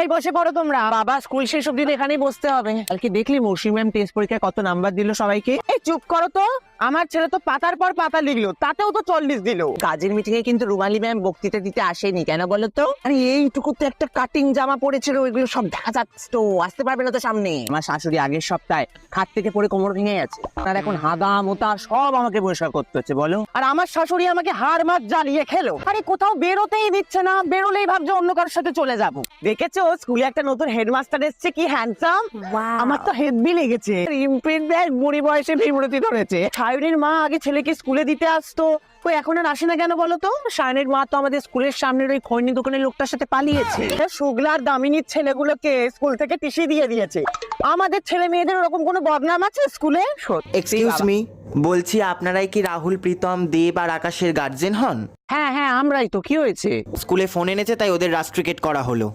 এই বসে পড়ো তোমরা। বাবা স্কুল শেষ অব্দি এখানেই বসতে হবে। কালকে দেখলি মৌসুমী ম্যাম টেস্ট পরীক্ষায় কত নাম্বার দিল সবাইকে? এই চুপ করো তো। আমার ছেলে তো পাতার পর পাতা লিখলো, তাতেও তো 40 দিল। কাজের মিটিং এ কিন্তু রুমালি ম্যাম বক্তৃতা দিতে আসেনি, কেন বলো তো? আরে এইটুকু তো একটা কাটিং জামা পড়েছিল, ওইগুলো সব দেখা যাচ্ছে তো, আসতে পারবে না তো সামনে। আমার শাশুড়ি আগের সপ্তাহে খাট থেকে পড়ে কোমর ভেঙে গেছে, আর এখন হাদা মোতা সব আমাকে পরিষ্কার করতে হচ্ছে বলো। আর আমার শাশুড়ি আমাকে হাড় মাছ জ্বালিয়ে খেলো। আরে কোথাও বেরোতেই দিচ্ছে না, বেরোলেই ভাবছে অন্য কারোর সাথে চলে যাবো। দেখেছো স্কুলে একটা নতুন হেডমাস্টার এসছে, কি হ্যান্ডসাম। আমার তো হেডবি লেগেছে। ইমপ্রিন্ট ব্যাগ বুড়ি বয়সে বিমূর্তি ধরেছে। সায়নের মা আগে ছেলেকে স্কুলে দিতে আসতো, কই এখন আর আসে না কেন বলো তো? সায়নের মা তো আমাদের স্কুলের সামনের ওই খৈনি দোকানের লোকটার সাথে পালিয়েছে। শুগলার দামিনীর ছেলেগুলোকে স্কুল থেকে টিসি দিয়ে দিয়েছে। আমাদের ছেলে মেয়েদের ওরকম কোনো বদনাম আছে স্কুলে? এক্সকিউজ মি, বলছি আপনারাই কি রাহুল, প্রীতম, দেব আর আকাশের গার্জেন হন? হ্যাঁ হ্যাঁ আমরাই তো। কি হয়েছে? স্কুলে ফোন এনেছে তাই ওদের রাস্ট্রিকেট করা হলো।